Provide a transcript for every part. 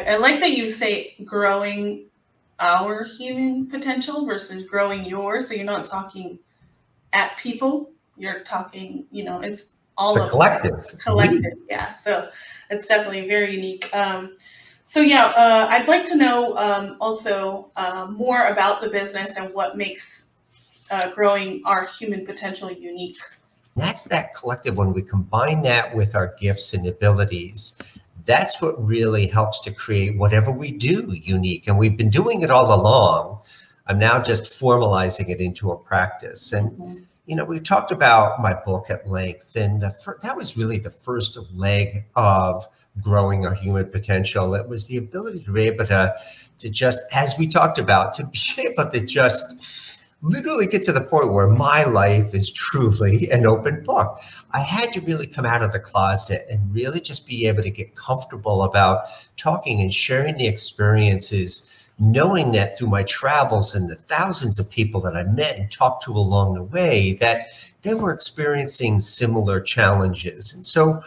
I like that you say growing our human potential versus growing yours. So you're not talking at people, you're talking, it's all The of collective. collective. Yeah. So it's definitely very unique. So yeah, I'd like to know also more about the business and what makes growing our human potential unique. That's that collective. When we combine that with our gifts and abilities, that's what really helps to create whatever we do unique. And we've been doing it all along. I'm now just formalizing it into a practice. And, we've talked about my book at length, and that was really the first leg of growing our human potential. It was the ability to be able to just, as we talked about, to be able to just literally get to the point where my life is truly an open book. I had to really come out of the closet and really just be able to get comfortable about talking and sharing the experiences, knowing that through my travels and the thousands of people that I met and talked to along the way, that they were experiencing similar challenges. And so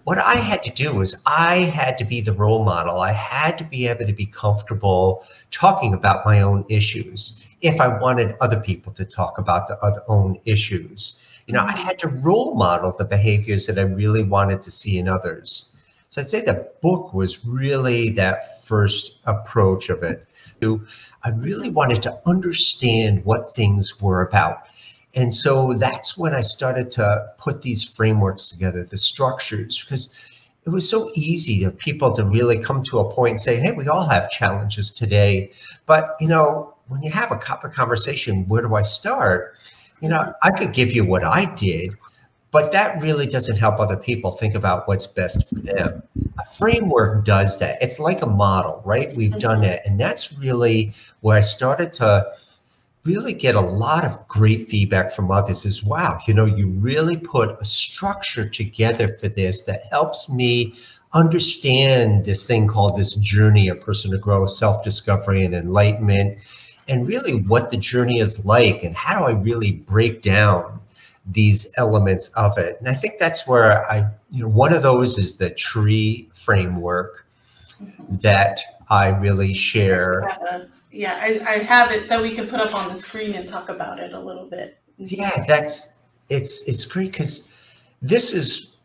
what I had to do was I had to be the role model. I had to be able to be comfortable talking about my own issues if I wanted other people to talk about their own issues. I had to role model the behaviors that I really wanted to see in others. So I'd say the book was really that first approach of it. I really wanted to understand what things were about. And so that's when I started to put these frameworks together, the structures, because it was so easy for people to really come to a point and say, hey, we all have challenges today. But, when you have a conversation, where do I start? I could give you what I did, but that really doesn't help other people think about what's best for them. A framework does that. It's like a model, right? We've done that. And that's really where I started to really get a lot of great feedback from others is, wow, you really put a structure together for this that helps me understand this thing called this journey of personal growth, self-discovery, and enlightenment, and really what the journey is like and how do I really break down these elements of it. And I think that's where one of those is the tree framework that I really share. Yeah, I have it that we can put up on the screen and talk about it a little bit. Yeah, it's great because this is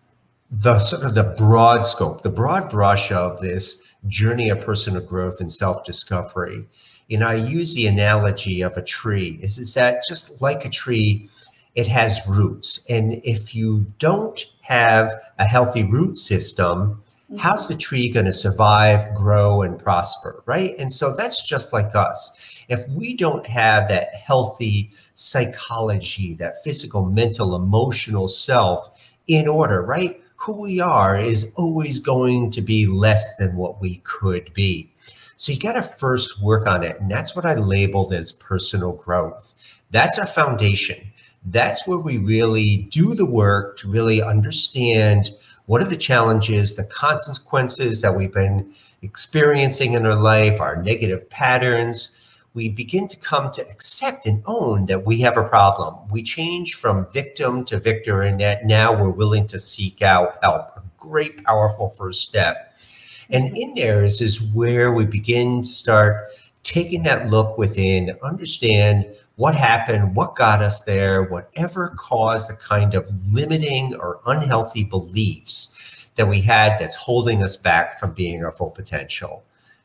the sort of the broad scope, the broad brush of this journey of personal growth and self-discovery. I use the analogy of a tree is that just like a tree, it has roots. And if you don't have a healthy root system, how's the tree going to survive, grow, and prosper, right? And so that's just like us. If we don't have that healthy psychology, that physical, mental, emotional self in order, right? Who we are is always going to be less than what we could be. So you got to first work on it. And that's what I labeled as personal growth. That's our foundation. That's where we really do the work to really understand what are the challenges, the consequences that we've been experiencing in our life, our negative patterns. We begin to come to accept and own that we have a problem. We change from victim to victor, and that now we're willing to seek out help. A great, powerful first step. And in there is where we begin to start taking that look within, understand what happened, what got us there, whatever caused the kind of limiting or unhealthy beliefs that we had that's holding us back from being our full potential.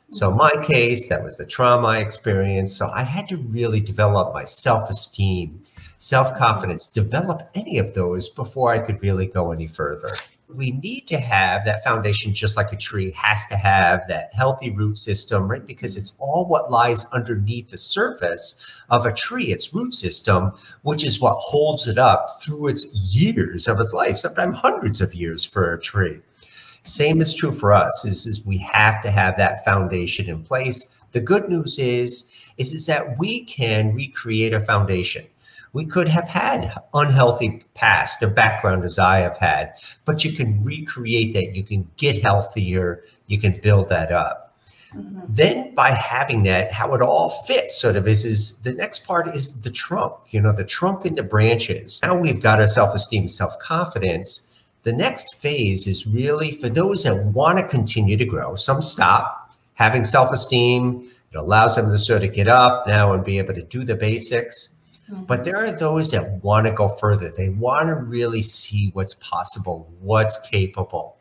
So in my case, that was the trauma I experienced. So I had to really develop my self-esteem, self-confidence, develop any of those before I could really go any further. We need to have that foundation, just like a tree has to have that healthy root system, right? Because it's all what lies underneath the surface of a tree, its root system, which is what holds it up through its years of its life, sometimes hundreds of years for a tree. Same is true for us, is we have to have that foundation in place. The good news is that we can recreate a foundation. We could have had unhealthy past, a background as I have had, but you can recreate that. You can get healthier. You can build that up. Then by having that, how it all fits sort of is the next part is the trunk, the trunk and the branches. Now we've got our self-esteem, self-confidence. The next phase is really for those that want to continue to grow. Some stop having self-esteem. It allows them to sort of get up now and be able to do the basics. But there are those that want to go further. They want to really see what's possible, what's capable.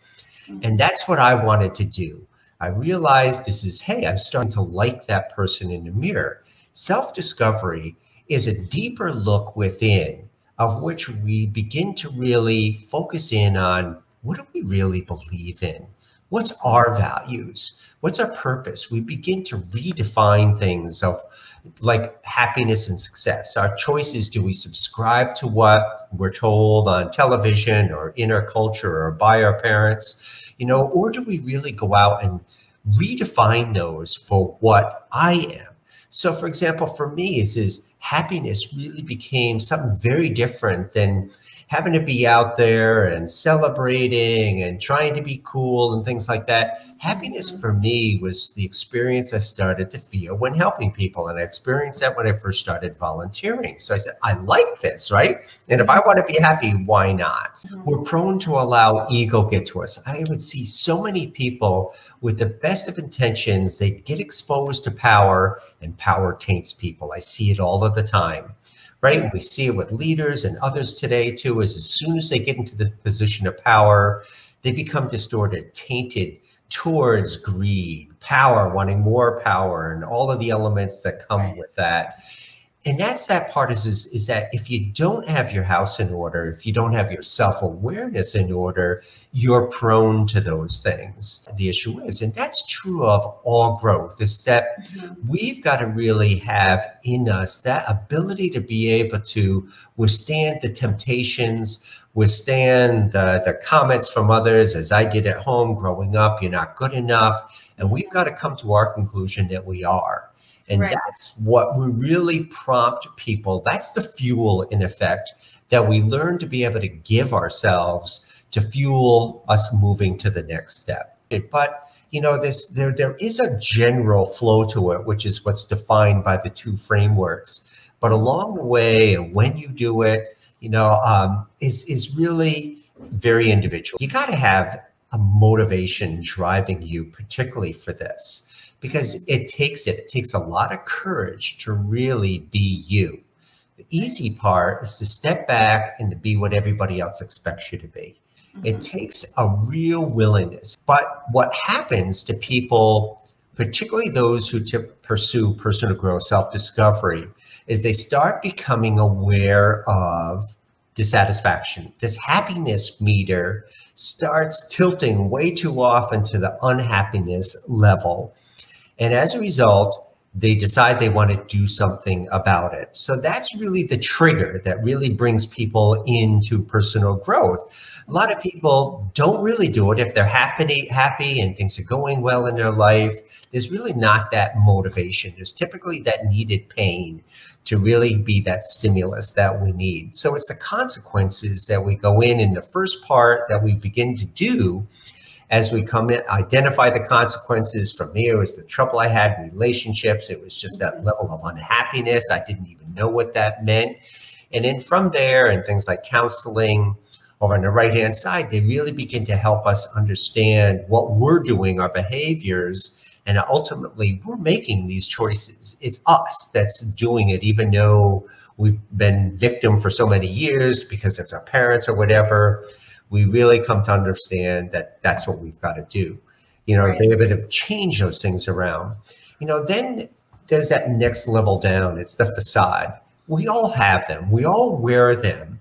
And that's what I wanted to do. I realized this is, hey, I'm starting to like that person in the mirror. Self-discovery is a deeper look within, of which we begin to really focus in on what do we really believe in? What's our values? What's our purpose? We begin to redefine things of like happiness and success. Our choices, do we subscribe to what we're told on television or in our culture or by our parents, or do we really go out and redefine those for what I am? So for example, for me, is happiness really became something very different than having to be out there and celebrating and trying to be cool and things like that. Happiness for me was the experience I started to feel when helping people. And I experienced that when I first started volunteering. So I said, I like this, right? And if I want to be happy, why not? We're prone to allow ego get to us. I would see so many people with the best of intentions, they get exposed to power and power taints people. I see it all of the time. Right? We see it with leaders and others today too, is as soon as they get into the position of power, they become distorted, tainted towards greed, power, wanting more power, and all of the elements that come with that. And that's that part is that if you don't have your house in order, if you don't have your self-awareness in order, you're prone to those things. The issue is, and that's true of all growth, is that we've got to really have in us that ability to be able to withstand the temptations, withstand the comments from others, as I did at home growing up, you're not good enough. And we've got to come to our conclusion that we are. And that's what we really prompt people. That's the fuel, in effect, that we learn to be able to give ourselves to fuel us moving to the next step. But, there is a general flow to it, which is what's defined by the two frameworks. But along the way, and when you do it, is really very individual. You got to have a motivation driving you, particularly for this. Because it takes a lot of courage to really be you. The easy part is to step back and to be what everybody else expects you to be. It takes a real willingness. But what happens to people, particularly those who pursue personal growth, self-discovery, is they start becoming aware of dissatisfaction. This happiness meter starts tilting way too often to the unhappiness level. And as a result, they decide they want to do something about it. So that's really the trigger that really brings people into personal growth. A lot of people don't really do it if they're happy and things are going well in their life. There's really not that motivation. There's typically that needed pain to really be that stimulus that we need. So it's the consequences that we go in the first part that we begin to do. As we come in, identify the consequences. For me, it was the trouble I had in relationships. It was just that level of unhappiness. I didn't even know what that meant. And then from there, and things like counseling over on the right-hand side, they really begin to help us understand what we're doing, our behaviors, and ultimately we're making these choices. It's us that's doing it, even though we've been victim for so many years because it's our parents or whatever. We really come to understand that that's what we've got to do, be able to change those things around. Then there's that next level down. It's the facade. We all have them. We all wear them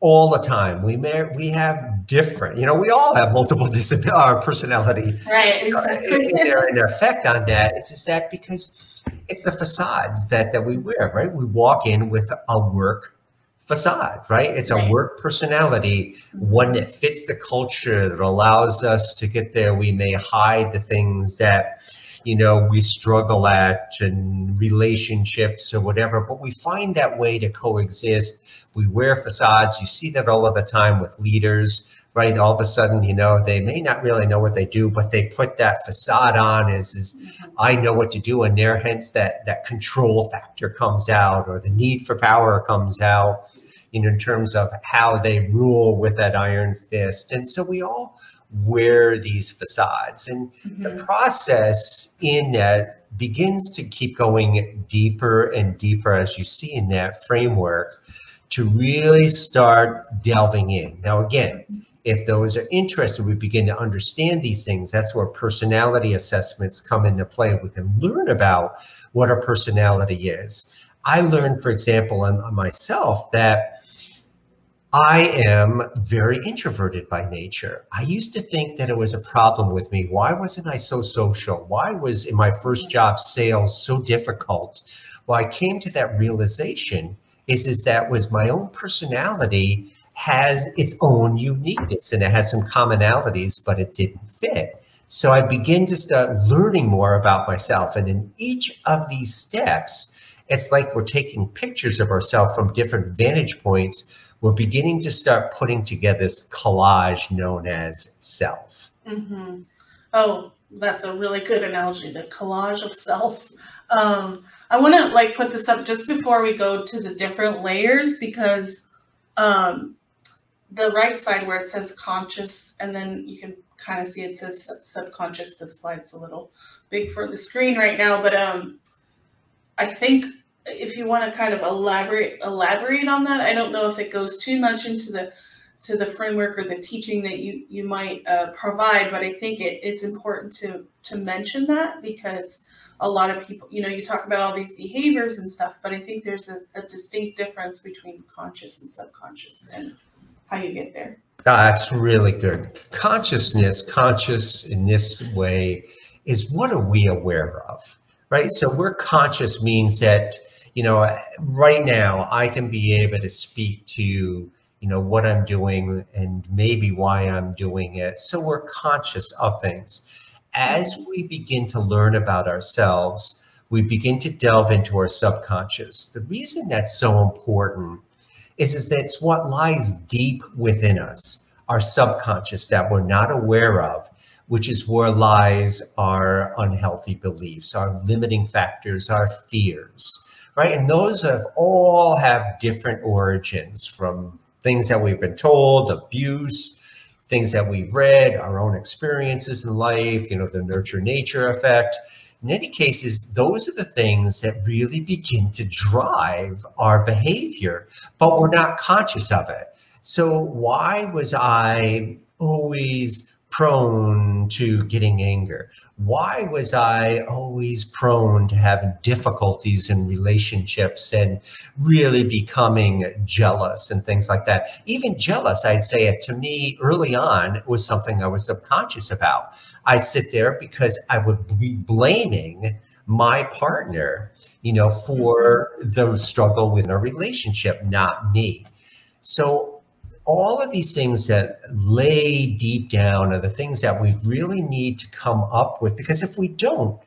all the time. We have different, we all have multiple personality. Right, exactly. And their effect on that is that because it's the facades that we wear, right? We walk in with a work facade, right? It's a work personality, one that fits the culture, that allows us to get there. We may hide the things that, we struggle at in relationships or whatever, but we find that way to coexist. We wear facades. You see that all of the time with leaders, right? All of a sudden, they may not really know what they do, but they put that facade on as I know what to do. And there, hence that control factor comes out, or the need for power comes out. in terms of how they rule with that iron fist. And so we all wear these facades, and the process in that begins to keep going deeper and deeper, as you see in that framework, to really start delving in. Now, again, if those are interested, we begin to understand these things. That's where personality assessments come into play. We can learn about what our personality is. I learned, for example, on myself, that I am very introverted by nature. I used to think that it was a problem with me. Why wasn't I so social? Why was, in my first job, sales so difficult? Well, I came to that realization is that was my own personality has its own uniqueness, and it has some commonalities, but it didn't fit. So I begin to start learning more about myself. And in each of these steps, it's like we're taking pictures of ourselves from different vantage points. We're beginning to start putting together this collage known as self. Oh, that's a really good analogy, the collage of self. I want to like put this up just before we go to the different layers, because the right side where it says conscious, and then you can kind of see it says subconscious. The slide's a little big for the screen right now, but I think if you want to kind of elaborate on that, I don't know if it goes too much into the framework or the teaching that you might provide, but I think it's important to mention that, because a lot of people, you talk about all these behaviors and stuff, but I think there's a distinct difference between conscious and subconscious and how you get there. That's really good. Conscious in this way is, what are we aware of, right? So we're conscious means that, right now I can be able to speak to, what I'm doing and maybe why I'm doing it. So we're conscious of things. As we begin to learn about ourselves, we begin to delve into our subconscious. The reason that's so important is that it's what lies deep within us, our subconscious, that we're not aware of, which is where lies our unhealthy beliefs, our limiting factors, our fears, right? And those all have different origins, from things that we've been told, abuse, things that we've read, our own experiences in life, the nurture-nature effect. In any cases, those are the things that really begin to drive our behavior, but we're not conscious of it. So why was I always prone to getting anger? Why was I always prone to having difficulties in relationships and really becoming jealous and things like that? Even jealous, I'd say it to me early on was something I was subconscious about. I'd sit there because I would be blaming my partner, for the struggle within a relationship, not me. So all of these things that lay deep down are the things that we really need to come up with, because if we don't,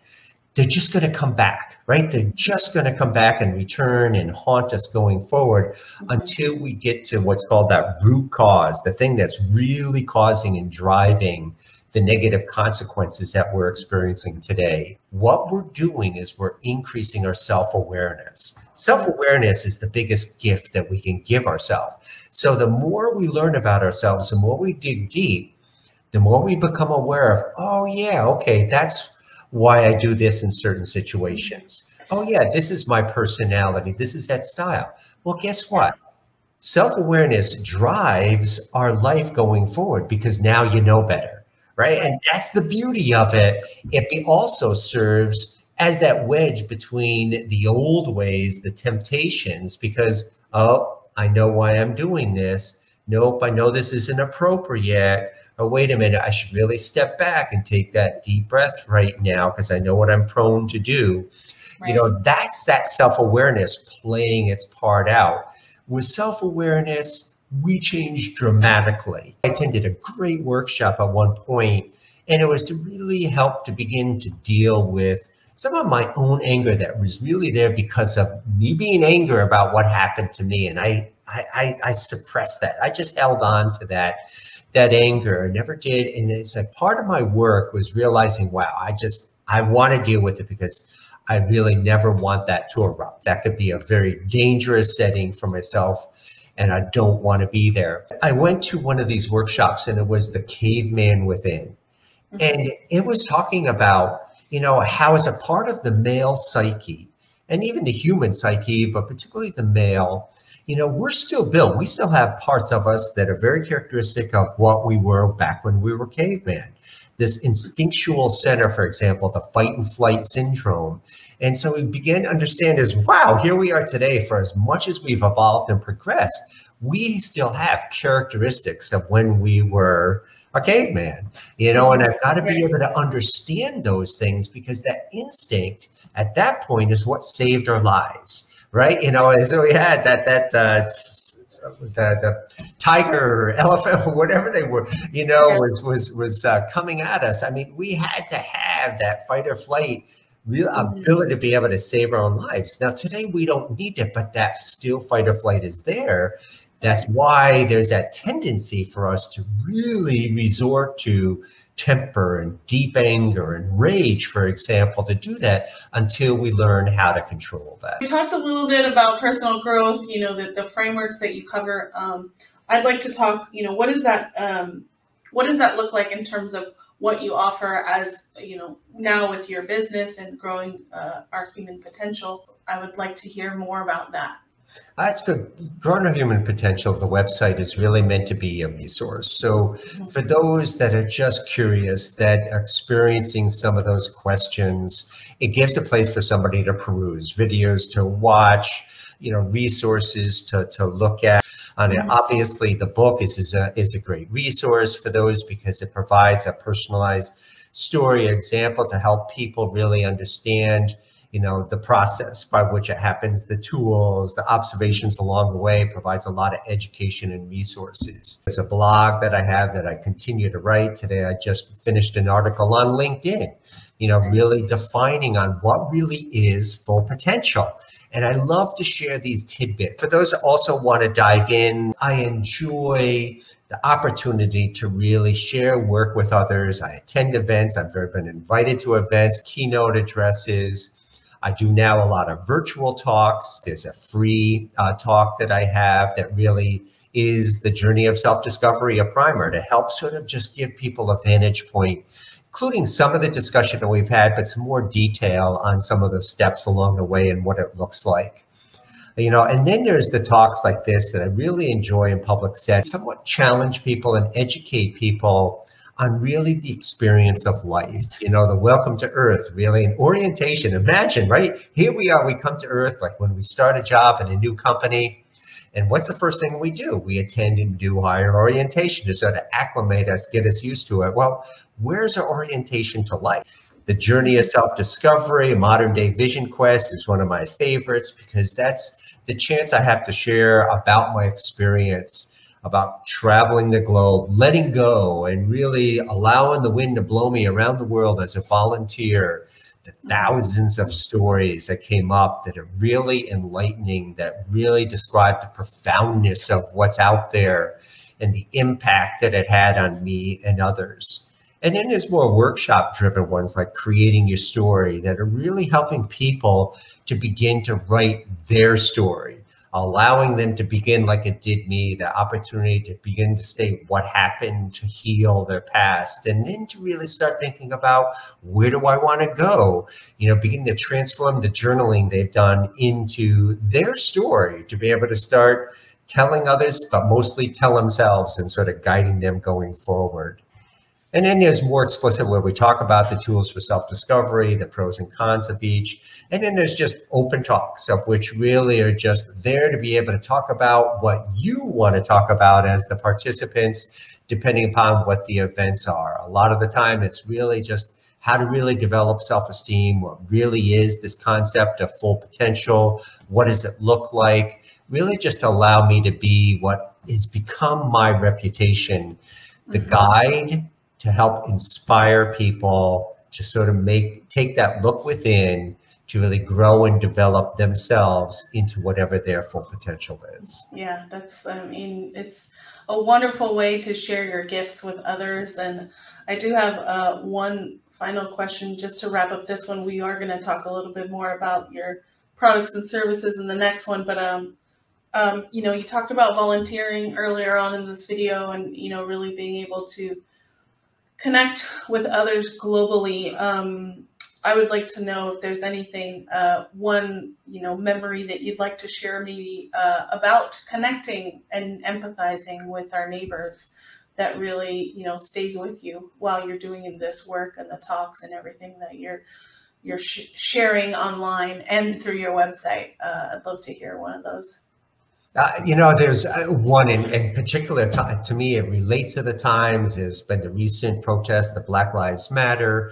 they're just going to come back, right? They're just going to come back and return and haunt us going forward until we get to what's called that root cause, the thing that's really causing and driving the negative consequences that we're experiencing today. What we're doing is we're increasing our self-awareness. Self-awareness is the biggest gift that we can give ourselves. So the more we learn about ourselves, the more we dig deep, the more we become aware of, oh yeah, okay, that's why I do this in certain situations. Oh yeah, this is my personality. This is that style. Well, guess what? Self-awareness drives our life going forward, because now you know better, right? And that's the beauty of it. It also serves as that wedge between the old ways, the temptations, because, oh, I know why I'm doing this. Nope, I know this isn't appropriate. Oh, wait a minute, I should really step back and take that deep breath right now, because I know what I'm prone to do. Right. That's that self-awareness playing its part out. With self-awareness, we change dramatically. I attended a great workshop at one point, and it was to really help to begin to deal with some of my own anger that was really there because of me being angry about what happened to me. And I suppressed that. I just held on to that anger. I never did. And it's like part of my work was realizing, wow, I want to deal with it, because I really never want that to erupt. That could be a very dangerous setting for myself and I don't want to be there. I went to one of these workshops, and it was the caveman within. And it was talking about, how as a part of the male psyche and even the human psyche, but particularly the male, we're still built. We still have parts of us that are very characteristic of what we were back when we were caveman. This instinctual center, for example, the fight and flight syndrome. And so we begin to understand wow, here we are today. For as much as we've evolved and progressed, we still have characteristics of when we were a caveman, and I've got to be able to understand those things, because that instinct at that point is what saved our lives, right? So we had the tiger or elephant or whatever they were, was coming at us. I mean, we had to have that fight or flight real ability to be able to save our own lives. Now, today we don't need it, but that still fight or flight is there. That's why there's that tendency for us to really resort to temper and deep anger and rage, for example, to do that until we learn how to control that. We talked a little bit about personal growth, the frameworks that you cover. I'd like to talk, what does that look like in terms of what you offer as, now with your business and growing our human potential? I would like to hear more about that. That's good. Growing Our Human Potential, the website is really meant to be a resource. So for those that are just curious, that are experiencing some of those questions, it gives a place for somebody to peruse, videos to watch, resources to look at. Obviously, the book is a great resource for those, because it provides a personalized story example to help people really understand the process by which it happens, the tools, the observations along the way. Provides a lot of education and resources. There's a blog that I have that I continue to write. Today, I just finished an article on LinkedIn, really defining on what really is full potential. And I love to share these tidbits. For those that also want to dive in, I enjoy the opportunity to really share work with others. I attend events. I've been invited to events, keynote addresses. I do now a lot of virtual talks. There's a free talk that I have that really is the journey of self-discovery, a primer to help sort of just give people a vantage point, including some of the discussion that we've had, but some more detail on some of those steps along the way and what it looks like. And then there's the talks like this that I really enjoy in public setting, somewhat challenge people and educate people on really the experience of life, the welcome to Earth, really, and orientation. Imagine, right? Here we are, we come to Earth, like when we start a job in a new company. And what's the first thing we do? We attend and do higher orientation to sort of acclimate us, get us used to it. Well, where's our orientation to life? The journey of self-discovery, modern day vision quest is one of my favorites, because that's the chance I have to share about my experience, about traveling the globe, letting go, and really allowing the wind to blow me around the world as a volunteer. The thousands of stories that came up that are really enlightening, that really describe the profoundness of what's out there and the impact that it had on me and others. And then there's more workshop-driven ones like Creating Your Story that are really helping people to begin to write their story, allowing them to begin like it did me, the opportunity to begin to state what happened, to heal their past, and then to really start thinking about, where do I want to go? Begin to transform the journaling they've done into their story, to be able to start telling others, but mostly tell themselves, and sort of guiding them going forward. And then there's more explicit where we talk about the tools for self-discovery, the pros and cons of each. And then there's just open talks, of which really are just there to be able to talk about what you want to talk about as the participants, depending upon what the events are. A lot of the time, it's really just how to really develop self-esteem, what really is this concept of full potential, what does it look like, really just allow me to be what has become my reputation, the guide to help inspire people to sort of take that look within to really grow and develop themselves into whatever their full potential is. Yeah, it's a wonderful way to share your gifts with others. And I do have one final question just to wrap up this one. We are going to talk a little bit more about your products and services in the next one, but You talked about volunteering earlier on in this video, and really being able to connect with others globally. I would like to know if there's anything, one memory that you'd like to share, maybe about connecting and empathizing with our neighbors, that really stays with you while you're doing this work and the talks and everything that you're sharing online and through your website. I'd love to hear one of those. There's one in particular, to me, it relates to the times. There's been the recent protest, the Black Lives Matter.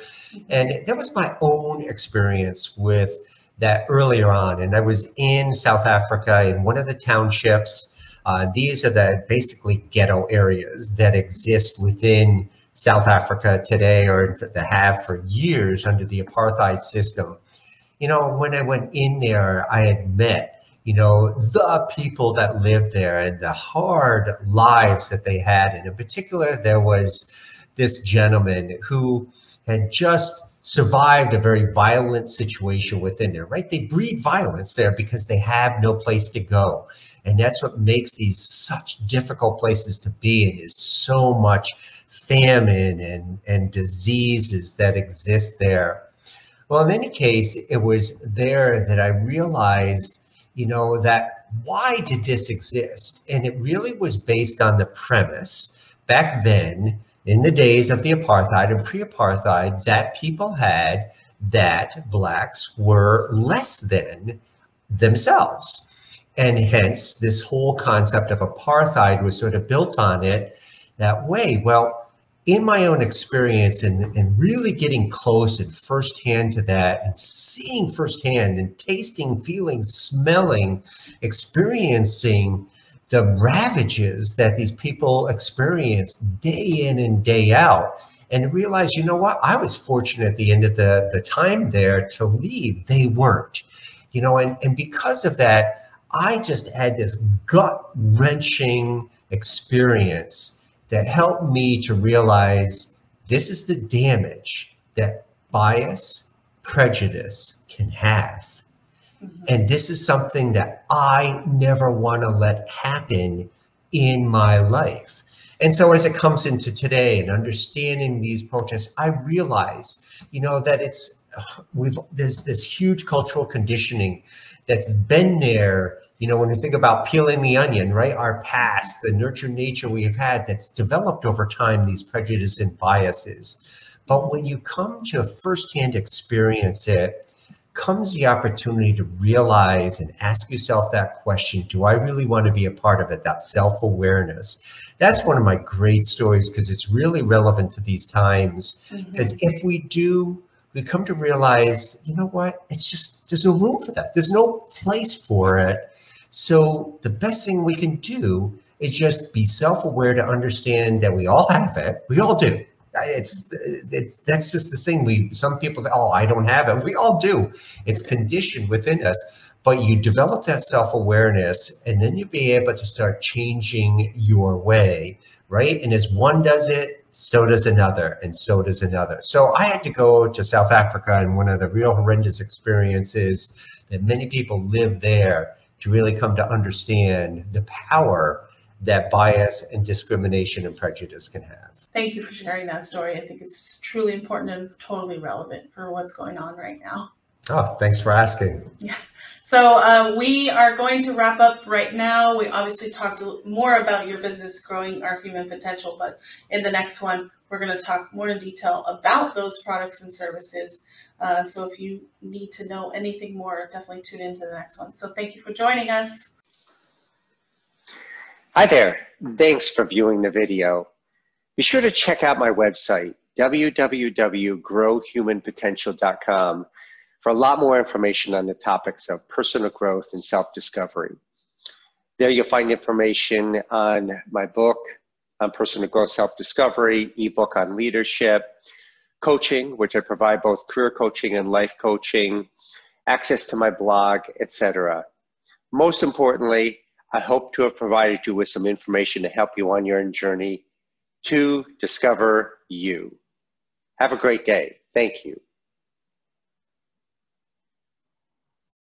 And that was my own experience with that earlier on. And I was in South Africa in one of the townships. These are the basically ghetto areas that exist within South Africa today, or that have for years under the apartheid system. When I went in there, I had met the people that lived there and the hard lives that they had. And in particular, there was this gentleman who had just survived a very violent situation within there, right? They breed violence there because they have no place to go. And that's what makes these such difficult places to be in, is so much famine and diseases that exist there. Well, in any case, it was there that I realized that why did this exist? And it really was based on the premise back then, in the days of the apartheid and pre-apartheid, that people had that blacks were less than themselves. And hence, this whole concept of apartheid was sort of built on it that way. Well, in my own experience and really getting close and firsthand to that, and seeing firsthand and tasting, feeling, smelling, experiencing the ravages that these people experience day in and day out, and realize, what? I was fortunate at the end of the time there to leave. They weren't, and because of that, I just had this gut-wrenching experience that helped me to realize this is the damage that bias, prejudice can have. And this is something that I never want to let happen in my life. And so as it comes into today and understanding these protests, I realize, that there's this huge cultural conditioning that's been there. When you think about peeling the onion, right? Our past, the nurture nature we have had that's developed over time, these prejudices and biases. But when you come to firsthand experience it, comes the opportunity to realize and ask yourself that question, do I really want to be a part of it? That self-awareness. That's one of my great stories, because it's really relevant to these times. Because if we do, we come to realize, what? It's just, there's no room for that. There's no place for it. So the best thing we can do is just be self-aware to understand that we all have it. We all do. That's just the thing. Some people, I don't have it. We all do. It's conditioned within us. But you develop that self-awareness, and then you'll be able to start changing your way, right? And as one does it, so does another, and so does another. So I had to go to South Africa, and one of the real horrendous experiences that many people live there, to really come to understand the power that bias and discrimination and prejudice can have. Thank you for sharing that story. I think it's truly important and totally relevant for what's going on right now. Oh, thanks for asking. Yeah. So we are going to wrap up right now. We obviously talked more about your business, growing our human potential, but in the next one, we're going to talk more in detail about those products and services. So if you need to know anything more, definitely tune into the next one. So thank you for joining us. Hi there. Thanks for viewing the video. Be sure to check out my website, www.growhumanpotential.com, for a lot more information on the topics of personal growth and self-discovery. There you'll find information on my book on personal growth, self-discovery, ebook on leadership, coaching, which I provide both career coaching and life coaching, access to my blog, etc. Most importantly, I hope to have provided you with some information to help you on your journey to discover you. Have a great day. Thank you.